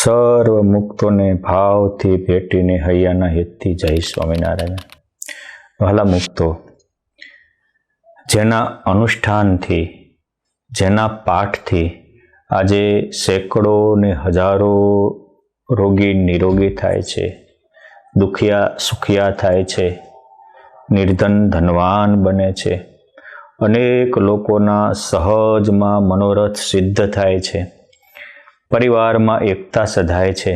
સર્વ મુક્તોને ભાવથી ભેટીને હૈયાના હિતથી જય સ્વામિનારાયણ. વહાલા મુક્તો, જેના અનુષ્ઠાનથી, જેના પાઠથી આજે સેંકડો ને હજારો રોગી નિરોગી થાય છે, દુખિયા સુખિયા થાય છે, નિર્ધન ધનવાન બને છે, અનેક લોકોના સહજમાં મનોરથ સિદ્ધ થાય છે, પરિવારમાં એકતા સધાય છે.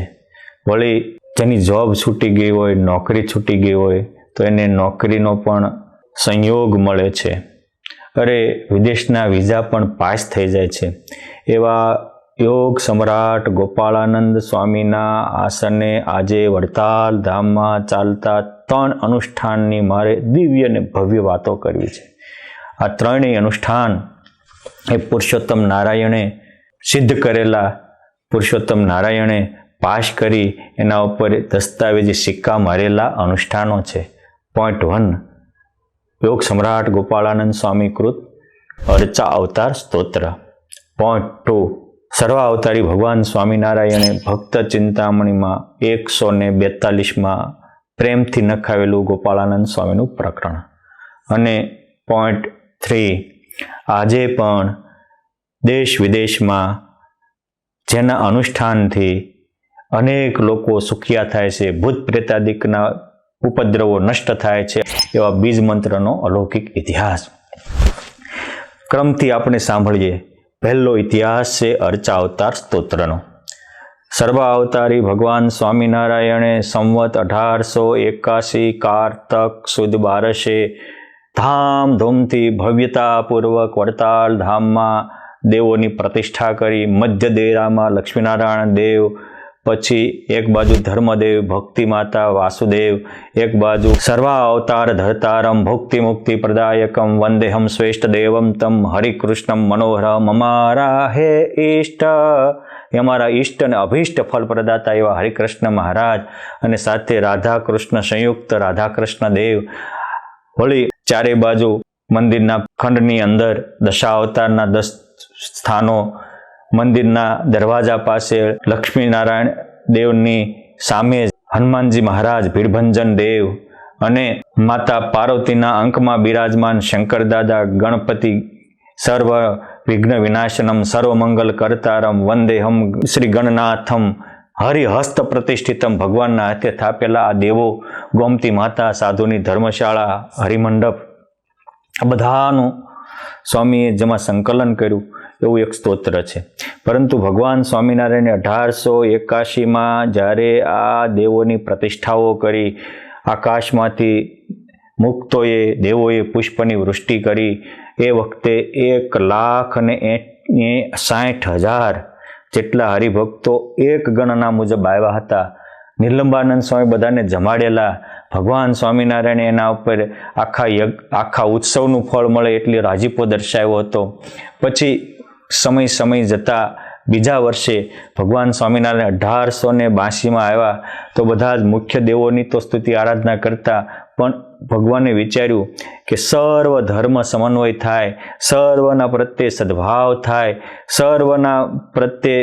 વળી જેની જોબ છૂટી ગઈ હોય, નોકરી છૂટી ગઈ હોય તો એને નોકરીનો પણ સંયોગ મળે છે. અરે વિદેશના વિઝા પણ પાસ થઈ જાય છે. એવા યોગ સમ્રાટ ગોપાળાનંદ સ્વામીના આસને આજે વડતાલ ધામમાં ચાલતા 3 અનુષ્ઠાનની મારે દિવ્ય અને ભવ્ય વાતો કરવી છે. આ ત્રણેય અનુષ્ઠાન એ પુરુષોત્તમ નારાયણે સિદ્ધ કરેલા, પુરુષોત્તમ નારાયણે પાસ કરી એના ઉપર દસ્તાવેજી સિક્કા મારેલા અનુષ્ઠાનો છે. પોઈન્ટ 1, યોગ સમ્રાટ ગોપાળાનંદ સ્વામી કૃત અર્ચા અવતાર સ્તોત્ર. પોઈન્ટ 2, સર્વ અવતારી ભગવાન સ્વામિનારાયણે ભક્ત ચિંતામણીમાં 142માં પ્રેમથી નખાવેલું ગોપાળાનંદ સ્વામીનું પ્રકરણ. અને પોઈન્ટ 3, આજે પણ દેશ વિદેશમાં જેના અનુષ્ઠાનથી અનેક લોકો સુખિયા થાય છે, ભૂત પ્રેતાદિકના ઉપદ્રવો નષ્ટ થાય છે, એવા બીજ મંત્રનો અલૌકિક ઇતિહાસ. ક્રમથી આપણે સાંભળીએ. પહેલો ઇતિહાસ છે અર્ચા અવતાર સ્તોત્રનો. સર્વ અવતારી ભગવાન સ્વામિનારાયણે સંવત 1881 કારતક સુદ 12 ધામધૂમથી ભવ્યતાપૂર્વક વડતાલ ધામમાં દેવોની પ્રતિષ્ઠા કરી. મધ્ય દેરામાં લક્ષ્મીનારાયણ દેવ, પછી એક બાજુ ધર્મદેવ ભક્તિ માતા વાસુદેવ, એક બાજુ સર્વ અવતાર ધરતારમ ભુક્તિ મુક્તિ પ્રદાયકમ વંદેહમ શ્રેષ્ઠ દેવમ તમ હરિકૃષ્ણમ મનોહરમ. અમારા હે ઈષ્ટ, અમારા ઈષ્ટ અને અભિષ્ટ ફલ પ્રદાતા એવા હરિકૃષ્ણ મહારાજ, અને સાથે રાધા કૃષ્ણ સંયુક્ત રાધા કૃષ્ણ દેવ. વળી ચારે બાજુ મંદિરના ખંડની અંદર દશાવતારના 10 સ્થાનો, મંદિરના દરવાજા પાસે લક્ષ્મીનારાયણ દેવની સામે હનુમાનજી મહારાજ ભીડભંજન દેવ, અને માતા પાર્વતીના અંકમાં બિરાજમાન શંકરદાદા ગણપતિ, સર્વ વિઘ્ન વિનાશનમ સર્વમંગલ કરતારમ વંદેહમ શ્રી ગણનાથમ હરિહસ્ત પ્રતિષ્ઠિતમ. ભગવાનના હાથે થાપેલા આ દેવો, ગોમતી માતા, સાધુની ધર્મશાળા, હરિમંડપ, આ બધાનું સ્વામીએ જેમાં સંકલન કર્યું એવું એક સ્તોત્ર છે. પરંતુ ભગવાન સ્વામિનારાયણે 1881માં જ્યારે આ દેવોની પ્રતિષ્ઠાઓ કરી, આકાશમાંથી મુક્તોએ દેવોએ પુષ્પની વૃષ્ટિ કરી, એ વખતે 1,60,000 જેટલા હરિભક્તો એક ગણના મુજબ આવ્યા હતા. નિર્લંબાનંદ સ્વામી બધાને જમાડેલા. ભગવાન સ્વામિનારાયણે એના ઉપર આખા ઉત્સવનું ફળ મળે એટલે રાજીપો દર્શાવ્યો હતો. પછી સમય જતાં બીજા વર્ષે ભગવાન સ્વામિનારાયણ 1882માં આવ્યા તો બધા જ મુખ્ય દેવોની તો સ્તુતિ આરાધના કરતા, પણ ભગવાને વિચાર્યું કે સર્વ ધર્મ સમન્વય થાય, સર્વના પ્રત્યે સદભાવ થાય, સર્વના પ્રત્યે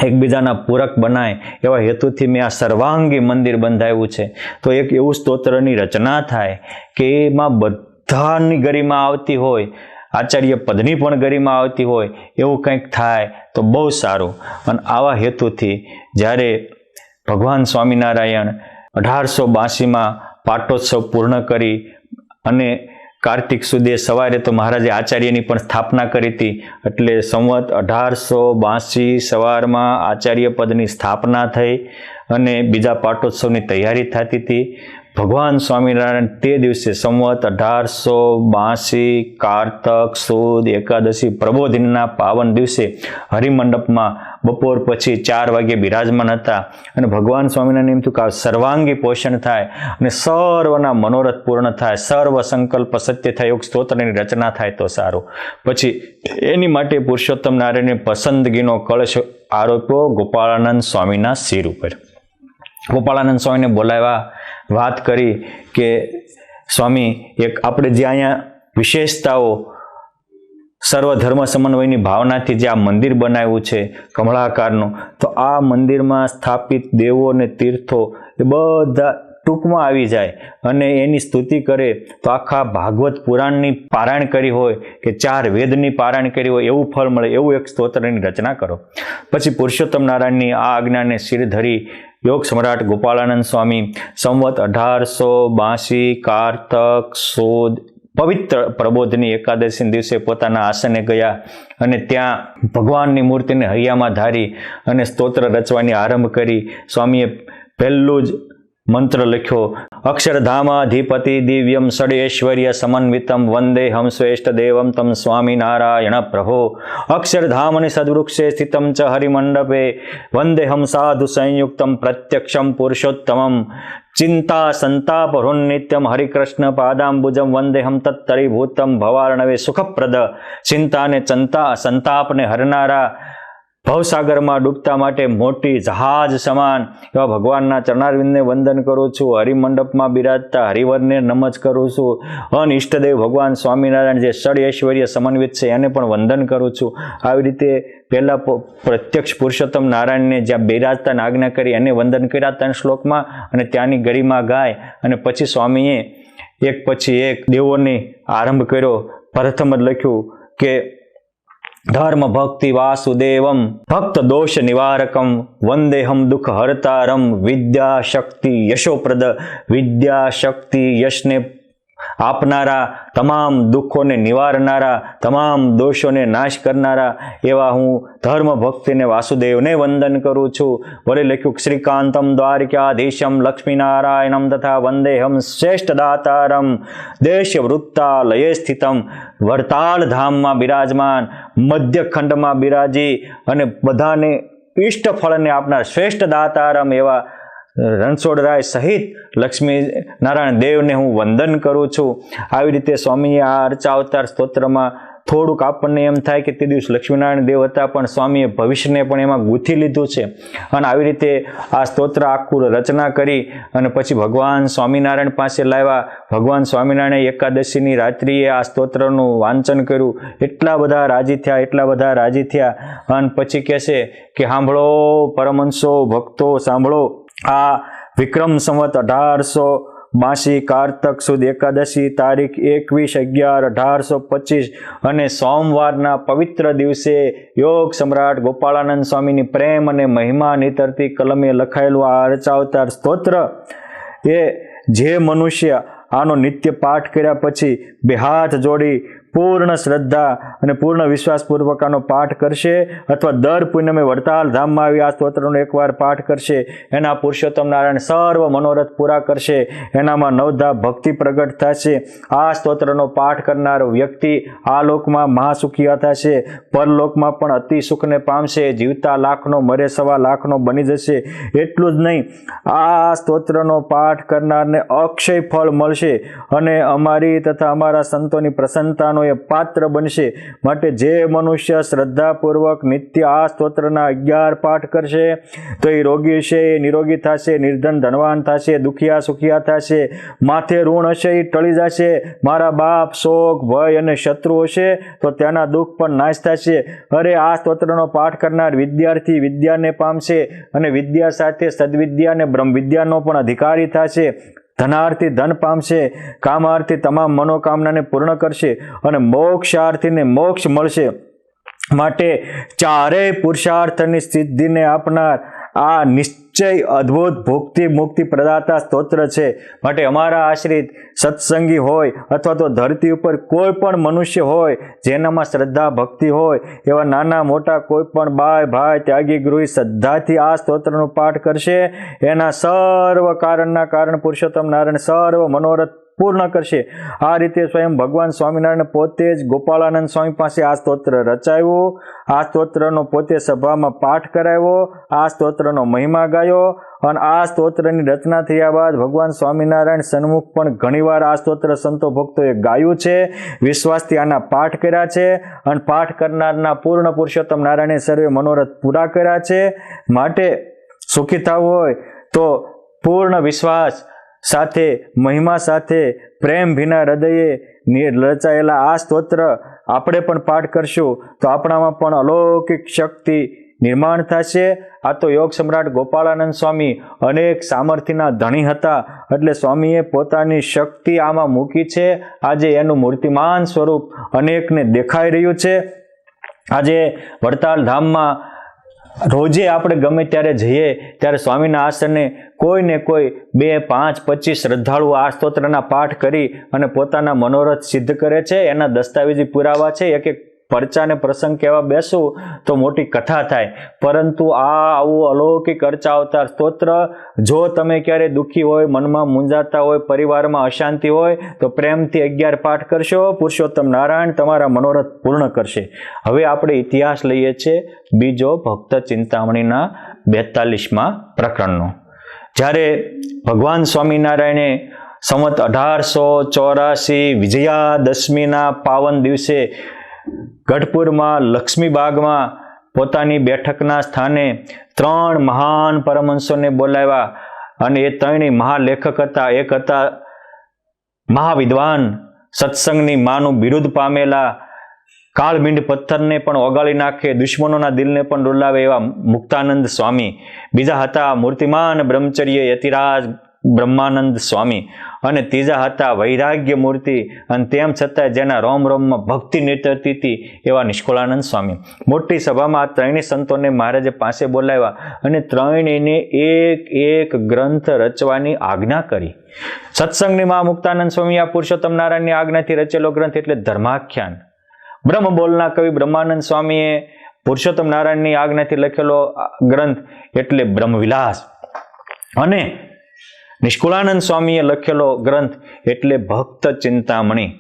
એકબીજાના પૂરક બનાય, એવા હેતુથી મેં આ સર્વાંગી મંદિર બંધાવ્યું છે. તો એક એવું સ્તોત્રની રચના થાય કે એમાં બધાની ગરિમા આવતી હોય, આચાર્ય પદની પણ ગરિમા આવતી હોય, એવું કંઈક થાય તો બહુ સારું. અને આવા હેતુથી જ્યારે ભગવાન સ્વામિનારાયણ 1882માં પાટોત્સવ પૂર્ણ કરી અને કાર્તિક સુદે સવારે તો મહારાજે આચાર્યની પણ સ્થાપના કરી હતી. એટલે સંવત 1882 સવારમાં આચાર્ય પદની સ્થાપના થઈ અને બીજા પાટોત્સવની તૈયારી થતી હતી. ભગવાન સ્વામિનારાયણ તે દિવસે સંવત 1882 કારતક સુદ એકાદશી પ્રબોધિનના પાવન દિવસે હરિમંડપમાં બપોર પછી 4 વાગે બિરાજમાન હતા. અને ભગવાન સ્વામિનારાયણ એમ થયું કે સર્વાંગી પોષણ થાય અને સર્વના મનોરથ પૂર્ણ થાય, સર્વ સંકલ્પ સત્ય થાય, યોગ સ્તોત્રની રચના થાય તો સારું. પછી એની માટે પુરુષોત્તમ નારાયણે પસંદગીનો કળશ આરોપ્યો ગોપાળાનંદ સ્વામીના શિર ઉપર. ગોપાળાનંદ સ્વામીને બોલાવ્યા, વાત કરી કે સ્વામી, એક આપણે જે અહીંયા વિશેષતાઓ સર્વધર્મ સમન્વયની ભાવનાથી જે આ મંદિર બનાવ્યું છે કમળાકારનું, તો આ મંદિરમાં સ્થાપિત દેવો અને તીર્થો એ બધા ટૂંકમાં આવી જાય અને એની સ્તુતિ કરે તો આખા ભાગવત પુરાણની પારાયણ કરી હોય કે 4 વેદની પારાયણ કરી હોય એવું ફળ મળે, એવું એક સ્તોત્રની રચના કરો. પછી પુરુષોત્તમ નારાયણની આ આજ્ઞાને શિર ધરી યોગ સમ્રાટ ગોપાળાનંદ સ્વામી સંવત 1882 કારતક સુદ પવિત્ર પ્રબોધની એકાદશી દિવસે પોતાના આસને ગયા અને ત્યાં ભગવાનની મૂર્તિને હૈયામાં ધારી અને સ્તોત્ર રચવાની આરંભ કરી. સ્વામીએ પહેલું જ મંત્ર લખ્યો, અક્ષરધામાધિપતિ દિવ્યમ ષડૈશ્વર્ય સમન્વિતમ વંદે હમ શ્રેષ્ઠ દેવમ તમ સ્વામી નારાયણ પ્રભો. અક્ષરધામની સદવૃક્ષે સ્થિતમ ચ હરિમંડપે વંદે હમ સાધુ સંયુક્તમ પ્રત્યક્ષમ પુરુષોત્તમમ ચિંતા સંતાપ નિત્યમ હરિકૃષ્ણ પાદાંબુજમ વંદે હમ તત્તરીભૂતમ ભવાર્ણવે સુખપ્રદ. ચિંતા અને સંતાપને હરનારા ભવસાગરમાં ડૂબતા માટે મોટી જહાજ સમાન એવા ભગવાનના ચરણારવિંદને વંદન કરું છું. હરિમંડપમાં બિરાજતા હરિવરને નમજ કરું છું. અને ઈષ્ટદેવ ભગવાન સ્વામિનારાયણ જે ષડ ઐશ્વર્ય સમન્વિત છે એને પણ વંદન કરું છું. આવી રીતે પહેલા પ્રત્યક્ષ પુરુષોત્તમ નારાયણને જ્યાં બિરાજતાને આજ્ઞા કરી એને વંદન કર્યા 3 શ્લોકમાં અને ત્યાંની ગરિમા ગાય અને પછી સ્વામીએ એક પછી એક દેવોને આરંભ કર્યો. પ્રથમ જ લખ્યું કે ધર્મ ભક્તિ વાસુદેવમ ભક્ત દોષ નિવારકમ વંદેહમ દુઃખ હરતારમ વિદ્યા શક્તિ યશોપ્રદ. વિદ્યા શક્તિ યશને આપનારા, તમામ દુઃખોને નિવારનારા, તમામ દોષોને નાશ કરનારા એવા હું ધર્મ ભક્તિને વાસુદેવને વંદન કરું છું. વળી લખ્યું શ્રીકાંતમ દ્વારિકાધીશમ લક્ષ્મીનારાયણમ તથા વંદેહમ શ્રેષ્ઠ દાતારમ દેશ વૃત્તાલયે સ્થિતમ. વરતાળ ધામમાં બિરાજમાન, મધ્યખંડમાં બિરાજી અને બધાને ઇષ્ટ ફળને આપનાર શ્રેષ્ઠ દાતારમ એવા રણછોડરાય સહિત લક્ષ્મી નારાયણ દેવને હું વંદન કરું છું. આવી રીતે સ્વામીએ આ અર્ચાવતાર સ્તોત્રમાં થોડુંક આપણને એમ થાય કે તે દિવસ લક્ષ્મીનારાયણ દેવ હતા પણ સ્વામીએ ભવિષ્યને પણ એમાં ગૂંથી લીધું છે. અને આવી રીતે આ સ્તોત્ર આખું રચના કરી અને પછી ભગવાન સ્વામિનારાયણ પાસે લાવ્યા. ભગવાન સ્વામિનારાયણ એકાદશીની રાત્રિએ આ સ્તોત્રનું વાંચન કર્યું. એટલા બધા રાજી થયા અને પછી કહેશે કે સાંભળો પરમહંસો ભક્તો, સાંભળો આ વિક્રમ સંવત 1882 કારતક સુદ એકાદશી તારીખ 21/11/1825 અને સોમવારના પવિત્ર દિવસે યોગ સમ્રાટ ગોપાળાનંદ સ્વામીની પ્રેમ અને મહિમા નીતરતી કલમે લખાયેલું આ રચાવતાર સ્તોત્ર એ જે મનુષ્ય આનો નિત્ય પાઠ કર્યા પછી 2 હાથ જોડી પૂર્ણ શ્રદ્ધા અને પૂર્ણ વિશ્વાસપૂર્વક આનો પાઠ કરશે અથવા દર પૂનમે વડતાલ ધામમાં આવી આ સ્તોત્રનો એકવાર પાઠ કરશે, એના પુરુષોત્તમ નારાયણ સર્વ મનોરથ પૂરા કરશે. એનામાં નવધા ભક્તિ પ્રગટ થશે. આ સ્તોત્રનો પાઠ કરનાર વ્યક્તિ આ લોકમાં મહાસુખી થશે, પરલોકમાં પણ અતિ સુખને પામશે. જીવતા લાખનો, મરે 1.25 લાખનો બની જશે. એટલું જ નહીં, આ સ્તોત્રનો પાઠ કરનારને અક્ષય ફળ મળશે અને અમારી તથા અમારા સંતોની પ્રસન્નતાનો એ પાત્ર બનશે. માટે જે મનુષ્ય શ્રદ્ધાપૂર્વક નિત્ય આ સ્તોત્રના 11 પાઠ કરશે તો એ રોગી હશે એ નિરોગી થશે, નિર્ધન ધનવાન થશે, દુખિયા સુખિયા થશે, માથે ઋણ હશે એ ટળી જશે, મારા બાપ શોક ભય અને શત્રુ હશે તો ત્યાંના દુઃખ પણ નાશ થશે. અરે આ સ્તોત્રનો પાઠ કરનાર વિદ્યાર્થી વિદ્યાને પામશે અને વિદ્યા સાથે સદવિદ્યા અને બ્રહ્મ વિદ્યાનો પણ અધિકારી થશે. ધનાર્થી ધન પામશે, કામાર્થી તમામ મનોકામનાને પૂર્ણ કરશે અને મોક્ષાર્થીને મોક્ષ મળશે. માટે ચારેય પુરુષાર્થની સિદ્ધિને આપનાર આ નિશ્ચય અદ્ભુત ભોક્તિ મુક્તિ પ્રદાતા સ્તોત્ર છે. માટે અમારા આશ્રિત સત્સંગી હોય અથવા તો ધરતી ઉપર કોઈ પણ મનુષ્ય હોય જેનામાં શ્રદ્ધા ભક્તિ હોય એવા નાના મોટા કોઈ પણ બાય ભાઈ ત્યાગી ગૃહી શ્રદ્ધાથી આ સ્તોત્રનો પાઠ કરશે, એના સર્વ કારણના કારણ પુરુષોત્તમ નારાયણ સર્વ મનોરથ પૂર્ણ કરશે. આ રીતે સ્વયં ભગવાન સ્વામિનારાયણ પોતે જ ગોપાળાનંદ સ્વામી પાસે આ સ્તોત્ર રચાવ્યું, આ સ્તોત્રનો પોતે સભામાં પાઠ કરાવ્યો, આ સ્તોત્રનો મહિમા ગાયો અને આ સ્તોત્રની રચના થયા બાદ ભગવાન સ્વામિનારાયણ સન્મુખ પણ ઘણીવાર આ સ્તોત્ર સંતો ભક્તોએ ગાયું છે, વિશ્વાસથી આના પાઠ કર્યા છે અને પાઠ કરનારના પૂર્ણ પુરુષોત્તમ નારાયણે સર્વે મનોરથ પૂરા કર્યા છે. માટે સુખી થવું હોય તો પૂર્ણ વિશ્વાસ સાથે, મહિમા સાથે, પ્રેમ ભીના હૃદયે રચાયેલા આ સ્તોત્ર આપણે પણ પાઠ કરશું તો આપણામાં પણ અલૌકિક શક્તિ નિર્માણ થશે. આ તો યોગ સમ્રાટ ગોપાળાનંદ સ્વામી અનેક સામર્થ્યના ધણી હતા, એટલે સ્વામીએ પોતાની શક્તિ આમાં મૂકી છે. આજે એનું મૂર્તિમાન સ્વરૂપ અનેકને દેખાઈ રહ્યું છે. આજે વડતાલ ધામમાં રોજે આપણે ગમે ત્યારે જઈએ ત્યારે સ્વામીના આસને કોઈ ને કોઈ 2, 5, 25 શ્રદ્ધાળુઓ આ સ્તોત્રના પાઠ કરી અને પોતાના મનોરથ સિદ્ધ કરે છે. એના દસ્તાવેજી પુરાવા છે. એક એક પરચાને પ્રસંગ કહેવા બેસું તો મોટી કથા થાય, પરંતુ આવું અલૌકિક અર્ચા અવતાર સ્તોત્ર જો તમે ક્યારે દુઃખી હોય, મનમાં મૂંઝાતા હોય, પરિવારમાં અશાંતિ હોય તો પ્રેમથી 11 પાઠ કરશો. પુરુષોત્તમ નારાયણ તમારા મનોરથ પૂર્ણ કરશે. હવે આપણે ઇતિહાસ લઈએ છીએ બીજો ભક્ત ચિંતામણીના 42મા પ્રકરણનો. જ્યારે ભગવાન સ્વામિનારાયણે સંવત 1884 વિજયાદશમીના પાવન દિવસે ગઢપુરમાં લક્ષ્મીબાગમાં પોતાની બેઠકના સ્થાને 3 મહાન પરમહંસોને બોલાવ્યા, અને એ 3 મહાલેખક હતા. એક હતા મહાવિદ્વાન, સત્સંગની માનું બિરુદ પામેલા, કાળમીંડ પથ્થરને પણ ઓગાળી નાખે, દુશ્મનોના દિલને પણ ડોલાવે એવા મુક્તાનંદ સ્વામી. બીજા હતા મૂર્તિમાન બ્રહ્મચર્ય યતિરાજ બ્રહ્માનંદ સ્વામી, અને ત્રીજા હતા વૈરાગ્ય મૂર્તિ, અને તેમ છતાં જેના રોમ રોમમાં ભક્તિ નીતરતી હતી એવા નિષ્કુળાનંદ સ્વામી. મોટી સભામાં આ 3 સંતોને મહારાજે પાસે બોલાવ્યા અને 3ને એક ગ્રંથ રચવાની આજ્ઞા કરી. સત્સંગની મા મુક્તાનંદ સ્વામી આ પુરુષોત્તમ નારાયણની આજ્ઞાથી રચેલો ગ્રંથ એટલે ધર્માખ્યાન. બ્રહ્મ બોલના કવિ બ્રહ્માનંદ સ્વામીએ પુરુષોત્તમ નારાયણની આજ્ઞાથી લખેલો ગ્રંથ એટલે બ્રહ્મવિલાસ, અને નિષ્કુળાનંદ સ્વામીએ લખેલો ગ્રંથ એટલે ભક્ત ચિંતામણી.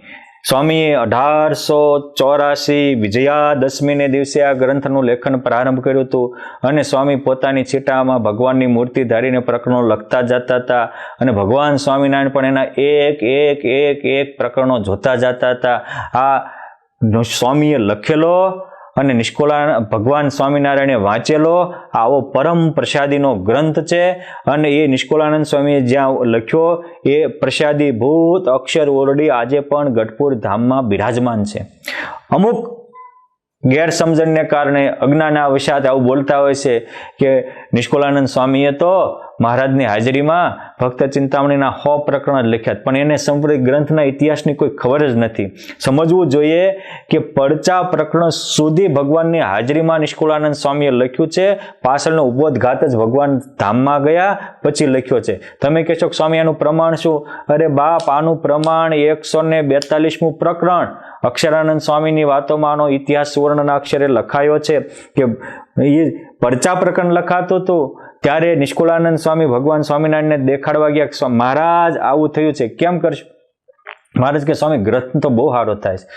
સ્વામીએ 1884 વિજયાદશમીને દિવસે આ ગ્રંથનું લેખન પ્રારંભ કર્યું હતું, અને સ્વામી પોતાની છીટામાં ભગવાનની મૂર્તિ ધારીને પ્રકરણો લખતા જતા હતા, અને ભગવાન સ્વામિનારાયણ પણ એના એક પ્રકરણો જોતા જતા હતા. આ સ્વામીએ લખેલો અને ભગવાન સ્વામિનારાયણે વાંચેલો આવો પરમ પ્રસાદીનો ગ્રંથ છે. અને એ નિષ્કુળાનંદ સ્વામીએ જ્યાં લખ્યો એ પ્રસાદી ભૂત અક્ષર ઓરડી આજે પણ ગઢપુર ધામમાં બિરાજમાન છે. અમુક ગેરસમજણને કારણે અજ્ઞાનાવશાત આવું બોલતા હોય છે કે નિષ્કુળાનંદ સ્વામીએ તો મહારાજની હાજરીમાં ભક્ત ચિંતામણીના 100 પ્રકરણ લખ્યા, પણ એને સંપૂર્ણ ગ્રંથના ઇતિહાસની કોઈ ખબર જ નથી. સમજવું જોઈએ કે પડચા પ્રકરણ સુધી ભગવાનની હાજરીમાં નિષ્કુળાનંદ સ્વામીએ લખ્યું છે. પાછળનો ઉદ્બોધઘાત જ ભગવાન ધામમાં ગયા પછી લખ્યો છે. તમે કહેશો કે સ્વામી આનું પ્રમાણ શું? અરે બાપ, આનું પ્રમાણ 142મું પ્રકરણ અક્ષરાનંદ સ્વામીની વાતોમાં આનો ઇતિહાસ સુવર્ણના અક્ષરે લખાયો છે કે એ પડચા પ્રકરણ લખાતું હતું ત્યારે નિષ્કુળાનંદ સ્વામી ભગવાન સ્વામિનારાયણને દેખાડવા ગયા કે મહારાજ આવું થયું છે, કેમ કરશો? મહારાજ કે સ્વામી ગ્રંથ તો બહુ સારો થાય છે,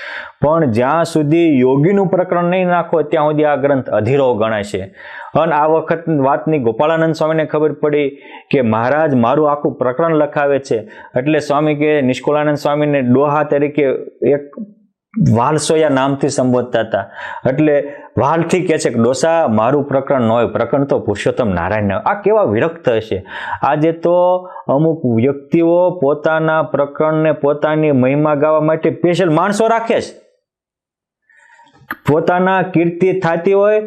પણ જ્યાં સુધી યોગીનું પ્રકરણ નહીં નાખો ત્યાં સુધી આ ગ્રંથ અધીરો ગણાય છે. અને આ વખત વાતની ગોપાળાનંદ સ્વામીને ખબર પડી કે મહારાજ મારું આખું પ્રકરણ લખાવે છે, એટલે સ્વામી કે નિષ્કુળાનંદ સ્વામીને ડોહા તરીકે એક વાલસોયા નામથી સંબોધતા હતા. એટલે વાલથી કહે છે કે ડોસા મારું પ્રકરણ ન હોય, પ્રકરણ તો પુરુષોત્તમ નારાયણ. આ કેવા વિરક્ત હશે. આજે તો અમુક વ્યક્તિઓ પોતાના પ્રકરણને પોતાની મહિમા ગાવા માટે સ્પેશિયલ માણસો રાખે છે. પોતાના કીર્તિ થતી હોય,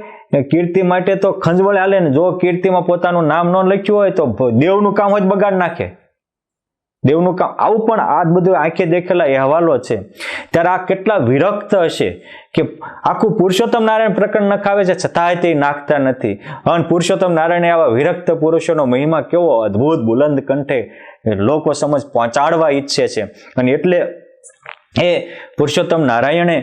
કીર્તિ માટે તો ખંજવળ હાલે ને. જો કીર્તિમાં પોતાનું નામ ન લખ્યું હોય તો દેવનું કામ હોય બગાડ નાખે. દેવનું કામ આવું પણ આ બધું આંખે દેખેલા અહેવાલો છે. ત્યારે આ કેટલા વિરક્ત હશે કે આખું પુરુષોત્તમ નારાયણ પ્રકરણ નખાવે છે છતાંય તે નાખતા નથી. અને પુરુષોત્તમ નારાયણ આવા વિરક્ત પુરુષોનો મહિમા કેવો અદ્ભુત બુલંદ કંઠે લોકો સમજ પહોંચાડવા ઈચ્છે છે. અને એટલે એ પુરુષોત્તમ નારાયણે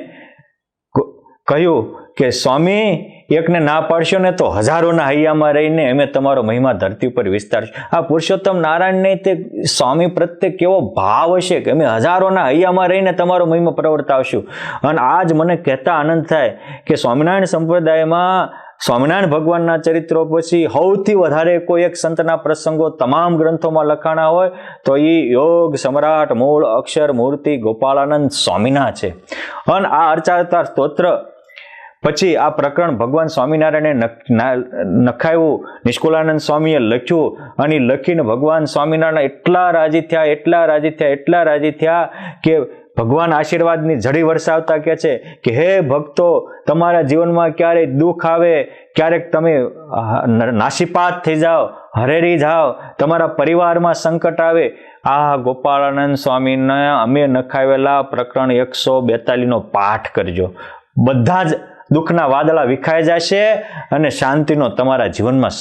કહ્યું કે સ્વામી એકને ના પાડશો ને તો હજારોના હૈયામાં રહીને અમે તમારો મહિમા ધરતી ઉપર વિસ્તારશું. આ પુરુષોત્તમ નારાયણને તે સ્વામી પ્રત્યે કેવો ભાવ હશે કે અમે હજારોના હૈયામાં રહીને તમારો મહિમા પ્રવર્તાવશું. અને આજ મને કહેતા આનંદ થાય કે સ્વામિનારાયણ સંપ્રદાયમાં સ્વામિનારાયણ ભગવાનના ચરિત્રો પછી સૌથી વધારે કોઈ એક સંતના પ્રસંગો તમામ ગ્રંથોમાં લખાણા હોય તો એ યોગ સમ્રાટ મૂળ અક્ષર મૂર્તિ ગોપાળાનંદ સ્વામીના છે. અને આ અર્ચાવતાર સ્તોત્ર પછી આ પ્રકરણ ભગવાન સ્વામિનારાયણે નખાયું, નિષ્કુળાનંદ સ્વામીએ લખ્યું, અને લખીને ભગવાન સ્વામિનારાયણ એટલા રાજી થયા કે ભગવાન આશીર્વાદની ઝડી વરસાવતા કહે છે કે હે ભક્તો, તમારા જીવનમાં ક્યારેક દુઃખ આવે, ક્યારેક તમે નાસીપાત થઈ જાઓ, હરેરી જાઓ, તમારા પરિવારમાં સંકટ આવે, આ ગોપાળાનંદ સ્વામીના અમે નખાવેલા પ્રકરણ 142 પાઠ કરજો. બધા જ દુઃખના વાદળા વિખાઈ જશે અને શાંતિનો તમારા જીવનમાં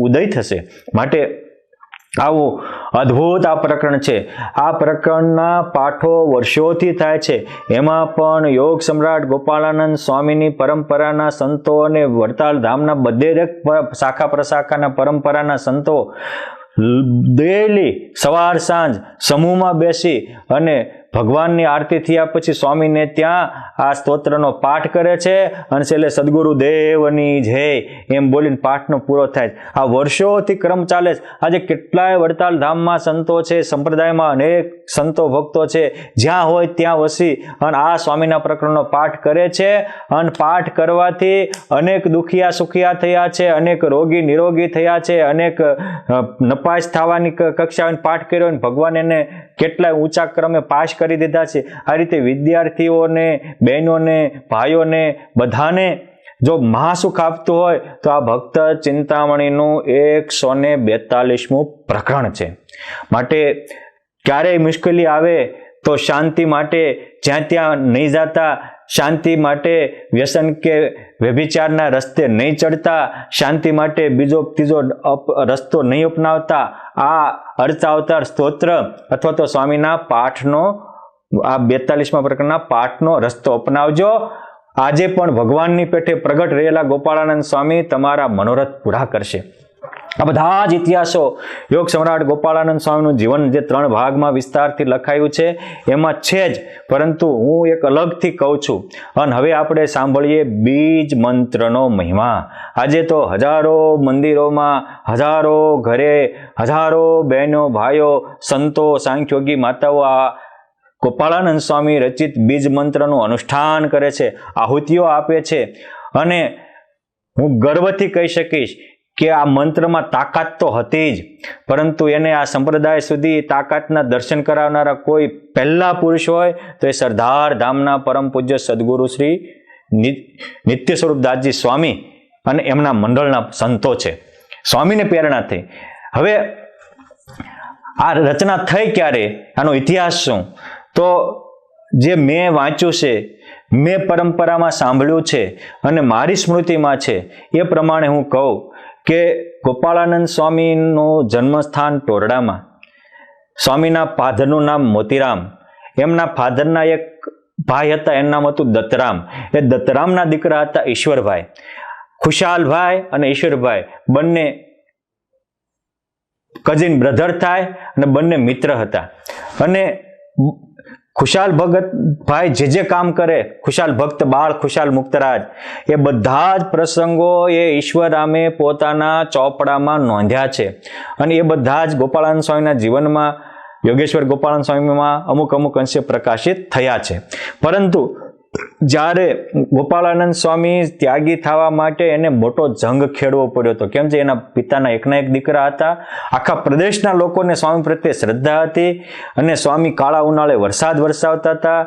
ઉદય થશે. માટે આવું અદ્ભુત આ પ્રકરણ છે. આ પ્રકરણના પાઠો વર્ષોથી થાય છે. એમાં પણ યોગ સમ્રાટ ગોપાળાનંદ સ્વામીની પરંપરાના સંતો અને વડતાલ ધામના બધે શાખા પ્રશાખાના પરંપરાના સંતો ડેલી સવાર સાંજ સમૂહમાં બેસી અને ભગવાનની આરતી થયા પછી સ્વામીને ત્યાં આ સ્તોત્રનો પાઠ કરે છે અને છેલ્લે સદગુરુ દેવની જય એમ બોલીને પાઠનો પૂરો થાય. આ વર્ષોથી ક્રમ ચાલે છે. આજે કેટલાય વડતાલ ધામમાં સંતો છે, સંપ્રદાયમાં અનેક સંતો ભક્તો છે, જ્યાં હોય ત્યાં વસી અને આ સ્વામીના પ્રકરણનો પાઠ કરે છે. અને પાઠ કરવાથી અનેક દુખિયા સુખિયા થયા છે, અનેક રોગી નિરોગી થયા છે, અનેક નપાસ થવાની કક્ષાએ પાઠ કર્યો અને ભગવાન એને કેટલાય ઊંચા ક્રમે પાસ કરી દીધા છે. આ રીતે વિદ્યાર્થીઓને, બહેનોને, ભાઈઓને બધાને જો મહાસુખ આપતું હોય તો આ ભક્ત ચિંતામણીનું 142મું પ્રકરણ છે. માટે ક્યારેય મુશ્કેલી આવે તો શાંતિ માટે જ્યાં ત્યાં નહીં જતા, શાંતિ માટે વ્યસન કે વ્યભિચારના રસ્તે નહીં ચડતા, શાંતિ માટે બીજો ત્રીજો રસ્તો નહીં અપનાવતા, આ અર્ચાવતાર સ્તોત્ર અથવા તો સ્વામીના પાઠનો આ 42મા પ્રકરણના પાઠનો રસ્તો અપનાવજો. આજે પણ ભગવાનની પેઠે પ્રગટ રહેલા ગોપાળાનંદ સ્વામી તમારા મનોરથ પૂરા કરશે. આ બધા જ ઇતિહાસો યોગ સમ્રાટ ગોપાળાનંદ સ્વામીનું જીવન જે 3 ભાગમાં વિસ્તારથી લખાયું છે એમાં છે જ, પરંતુ હું એક અલગથી કહું છું. અને હવે આપણે સાંભળીએ બીજ મંત્રનો મહિમા. આજે તો હજારો મંદિરોમાં, હજારો ઘરે, હજારો બહેનો, ભાઈઓ, સંતો, સાંખ્યોગી માતાઓ આ ગોપાળાનંદ સ્વામી રચિત બીજ મંત્રનું અનુષ્ઠાન કરે છે, આહુતિઓ આપે છે. અને હું ગર્વથી કહી શકીશ કે આ મંત્રમાં તાકાત તો હતી જ, પરંતુ એને આ સંપ્રદાય સુધી તાકાતના દર્શન કરાવનારા કોઈ પહેલા પુરુષ હોય તો એ સરદાર ધામના પરમ પૂજ્ય સદગુરુ શ્રી નિત્ય સ્વરૂપદાસજી સ્વામી અને એમના મંડળના સંતો છે. સ્વામીને પ્રેરણા થઈ. હવે આ રચના થઈ ક્યારે, આનો ઇતિહાસ શું, તો જે મેં વાંચ્યું છે, મેં પરંપરામાં સાંભળ્યું છે અને મારી સ્મૃતિમાં છે એ પ્રમાણે હું કહું કે ગોપાળાનંદ સ્વામીનું જન્મસ્થાન ટોરડામાં. સ્વામીના ફાધરનું નામ મોતીરામ, એમના ફાધરના એક ભાઈ હતા, એનું નામ હતું દત્તરામ. એ દત્તરામના દીકરા હતા ઈશ્વરભાઈ. ખુશાલભાઈ અને ઈશ્વરભાઈ બંને કઝિન બ્રધર થાય અને બંને મિત્ર હતા. અને ખુશાલ ભગત ભાઈ જે કામ કરે, ખુશાલ ભક્ત બાળ, ખુશાલ મુક્તરાજ, એ બધા જ પ્રસંગો એ ઈશ્વરામે પોતાના ચોપડામાં નોંધ્યા છે. અને એ બધા જ ગોપાળાનંદ સ્વામીના જીવનમાં, યોગેશ્વર ગોપાળાનંદ સ્વામીમાં અમુક અંશે પ્રકાશિત થયા છે. પરંતુ જ્યારે ગોપાળાનંદ સ્વામી ત્યાગી થવા માટે એને મોટો જંગ ખેડવો પડ્યો હતો. કેમ છે, એના પિતાના એકના એક દીકરા હતા. આખા પ્રદેશના લોકોને સ્વામી પ્રત્યે શ્રદ્ધા હતી અને સ્વામી કાળા ઉનાળે વરસાદ વરસાવતા હતા,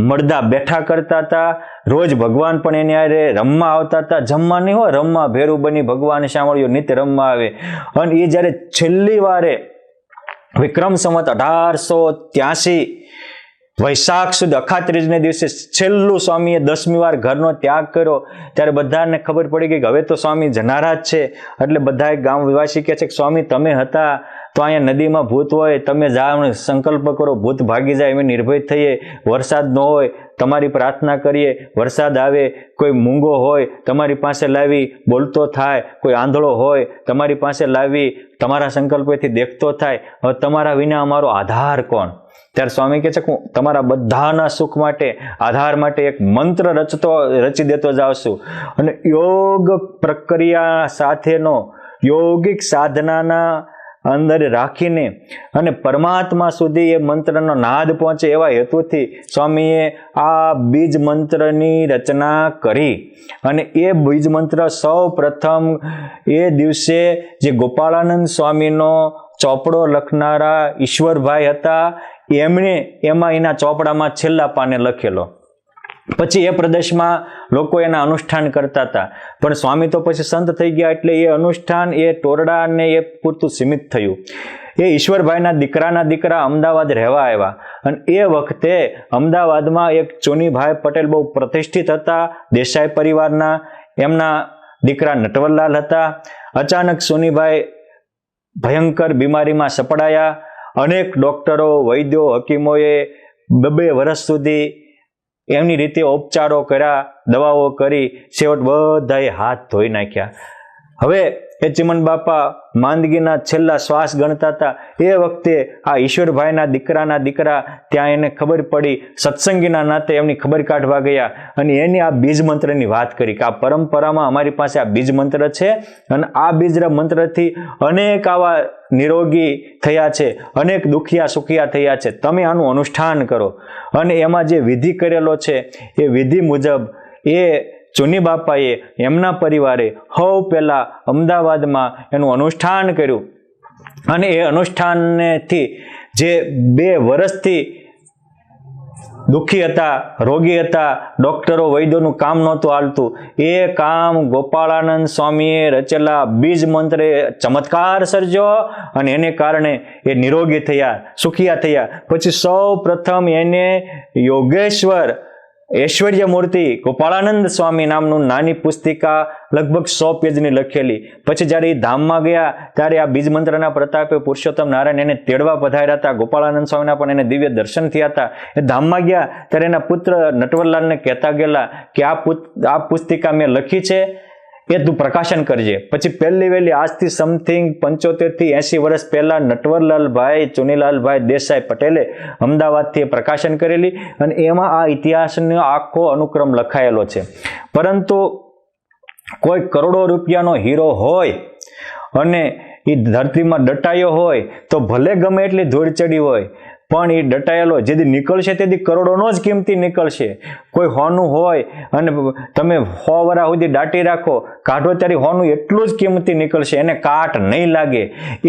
મળદા બેઠા કરતા હતા, રોજ ભગવાન પણ એની હારે રમવા આવતા હતા. જમવા નહીં હોય, રમવા ભેરું બની ભગવાન સાંભળ્યો નિત્ય રમવા આવે. અને એ જ્યારે છેલ્લી વારે વિક્રમ સંવત 1883 વૈશાખ સુદ અખાત્રીજને દિવસે છેલ્લું સ્વામીએ 10મી વાર ઘરનો ત્યાગ કર્યો, ત્યારે બધાને ખબર પડી ગઈ કે હવે તો સ્વામી જનારા જ છે. એટલે બધા ગામ વિવાસી કહે છે કે સ્વામી તમે હતા તો અહીંયા નદીમાં ભૂત હોય, તમે જાઓ સંકલ્પ કરો, ભૂત ભાગી જાય, અમે નિર્ભય થઈએ, વરસાદ ન હોય તમારી પ્રાર્થના કરીએ, વરસાદ આવે, કોઈ મૂંગો હોય તમારી પાસે લાવી બોલતો થાય, કોઈ આંધળો હોય તમારી પાસે લાવી તમારા સંકલ્પથી દેખતો થાય, હવે તમારા વિના અમારો આધાર કોણ? ત્યારે સ્વામી કહે છે કે હું તમારા બધાના સુખ માટે, આધાર માટે એક મંત્ર રચી દેતો જાઉં છું. અને યોગ પ્રક્રિયા સાથેનો યોગિક સાધનાના અંદર રાખીને અને પરમાત્મા સુધી એ મંત્રનો નાદ પહોંચે એવા હેતુથી સ્વામીએ આ બીજ મંત્રની રચના કરી. અને એ બીજ મંત્ર સૌ પ્રથમ એ દિવસે જે ગોપાળાનંદ સ્વામીનો ચોપડો લખનારા ઈશ્વરભાઈ હતા, એમણે એમાં એના ચોપડામાં છેલ્લા પાને લખેલો. પછી એ પ્રદેશમાં લોકો એના અનુષ્ઠાન કરતા હતા, પણ સ્વામી તો પછી સંત થઈ ગયા એટલે એ અનુષ્ઠાન એ ટોરડા ને એ પૂરતું સીમિત થયું. એ ઈશ્વરભાઈના દીકરા અમદાવાદ રહેવા આવ્યા અને એ વખતે અમદાવાદમાં એક ચોનીભાઈ પટેલ બહુ પ્રતિષ્ઠિત હતા, દેસાઈ પરિવારના. એમના દીકરા નટવરલાલ હતા. અચાનક સોનીભાઈ ભયંકર બીમારીમાં સપડાયા. અનેક ડોક્ટરો, વૈદ્યો, હકીમોએ 2 વર્ષ સુધી એમની રીતે ઉપચારો કર્યા, દવાઓ કરી, છેવટ બધાએ હાથ ધોઈ નાખ્યા. હવે એ ચિમન બાપા માંદગીના છેલ્લા શ્વાસ ગણતા હતા. એ વખતે આ ઈશ્વરભાઈના દીકરા ત્યાં એને ખબર પડી, સત્સંગીના નાતે એમની ખબર કાઢવા ગયા અને એની આ બીજ મંત્રની વાત કરી કે આ પરંપરામાં અમારી પાસે આ બીજ મંત્ર છે અને આ બીજ મંત્રથી અનેક આવા નિરોગી થયા છે, અનેક દુખિયા સુખિયા થયા છે, તમે આનું અનુષ્ઠાન કરો. અને એમાં જે વિધિ કરેલો છે એ વિધિ મુજબ એ ચોની બાપાએ એમના પરિવારે પહેલા અમદાવાદમાં એનું અનુષ્ઠાન કર્યું અને એ અનુષ્ઠાનથી જે 2 વર્ષથી દુઃખી હતા, રોગી હતા, ડોક્ટરો વૈદ્યોનું કામ નહોતું હાલતું, એ કામ ગોપાળાનંદ સ્વામીએ રચેલા બીજ મંત્રે ચમત્કાર સર્જ્યો અને એને કારણે એ નિરોગી થયા, સુખિયા થયા. પછી સૌ પ્રથમ એને યોગેશ્વર ઐશ્વર્ય મૂર્તિ ગોપાળાનંદ સ્વામી નામનું નાની પુસ્તિકા લગભગ 100 પેજની લખેલી. પછી જ્યારે એ ધામમાં ગયા ત્યારે આ બીજ મંત્રના પ્રતાપે પુરુષોત્તમ નારાયણ એને તેડવા પધાર્યા હતા. ગોપાળાનંદ સ્વામીના પણ એને દિવ્ય દર્શન થયા હતા. એ ધામમાં ગયા ત્યારે એના પુત્ર નટવરલાલને કહેતા ગયેલા કે આ પુસ્તિકા મેં લખી છે, એ તું પ્રકાશન કરજે. પછી પહેલી વહેલી આજથી સમથિંગ 75 થી 80 વર્ષ પહેલા નટવરલાલભાઈ ચોનીલાલભાઈ દેસાઈ પટેલે અમદાવાદથી પ્રકાશન કરેલી અને એમાં આ ઇતિહાસનો આખો અનુક્રમ લખાયેલો છે. પરંતુ કોઈ કરોડો રૂપિયાનો હીરો હોય અને એ ધરતીમાં દટાયો હોય તો ભલે ગમે એટલી ધૂળ ચડી હોય પણ એ દટાયેલો જેથી નીકળશે તેથી કરોડોનો જ કિંમતી નીકળશે. કોઈ હોનું હોય અને તમે 100 વર્ષ સુધી દાટી રાખો, કાઢો ત્યારે હોનું એટલું જ કિંમતી નીકળશે, એને કાટ નહીં લાગે.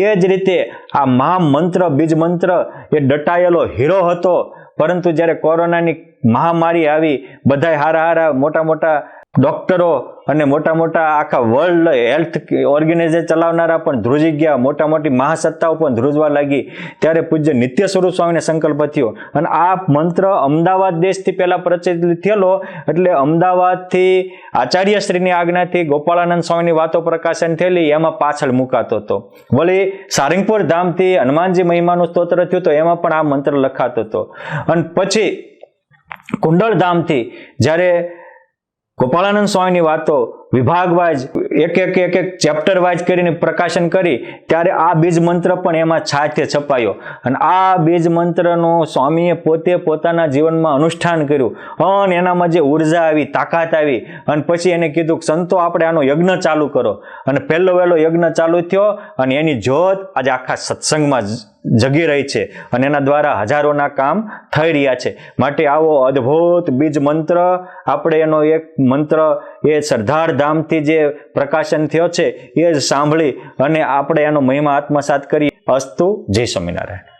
એ જ રીતે આ મહામંત્ર બીજ મંત્ર એ દટાયેલો હીરો હતો, પરંતુ જ્યારે કોરોનાની મહામારી આવી, બધા હારા મોટા મોટા ડોક્ટરો અને મોટા મોટા આખા વર્લ્ડ હેલ્થ ઓર્ગેનાઇઝેશન ચલાવનારા પણ ધ્રુજી ગયા, મોટા મોટી મહાસત્તાઓ પણ ધ્રુજવા લાગી. ત્યારે પૂજ્ય નિત્ય સ્વરૂપ સ્વામીને સંકલ્પ થયો અને આ મંત્ર અમદાવાદ દેશથી પહેલા પ્રચલિત થયેલો, એટલે અમદાવાદથી આચાર્યશ્રીની આજ્ઞાથી ગોપાળાનંદ સ્વામીની વાતો પ્રકાશન થયેલી, એમાં પાછળ મુકાતો હતો. વળી સારંગપુર ધામથી હનુમાનજી મહિમાનું સ્તોત્ર થયું તો એમાં પણ આ મંત્ર લખાતો હતો. અને પછી કુંડળ ધામથી જ્યારે ગોપાળાનંદ સ્વામીની વાતો વિભાગ વાઇઝ એક ચેપ્ટર વાઇઝ કરીને પ્રકાશન કરી ત્યારે આ બીજ મંત્ર પણ એમાં છાતે છપાયો અને આ બીજ મંત્રનો સ્વામીએ પોતે પોતાના જીવનમાં અનુષ્ઠાન કર્યું અને એનામાં જે ઉર્જા આવી, તાકાત આવી અને પછી એને કીધું કે સંતો આપણે આનો યજ્ઞ ચાલુ કરો અને પહેલો વહેલો યજ્ઞ ચાલુ થયો અને એની જ્યોત આજે આખા સત્સંગમાં જગી રહી છે અને એના દ્વારા હજારોના કામ થઈ રહ્યા છે. માટે આવો અદ્ભુત બીજ મંત્ર આપણે એનો એક મંત્ર એ સરદાર ધામથી જે પ્રકાશન થયો છે એ જ સાંભળી અને આપણે એનો મહિમા આત્મસાત કરી. અસ્તુ. જય સ્વામિનારાયણ.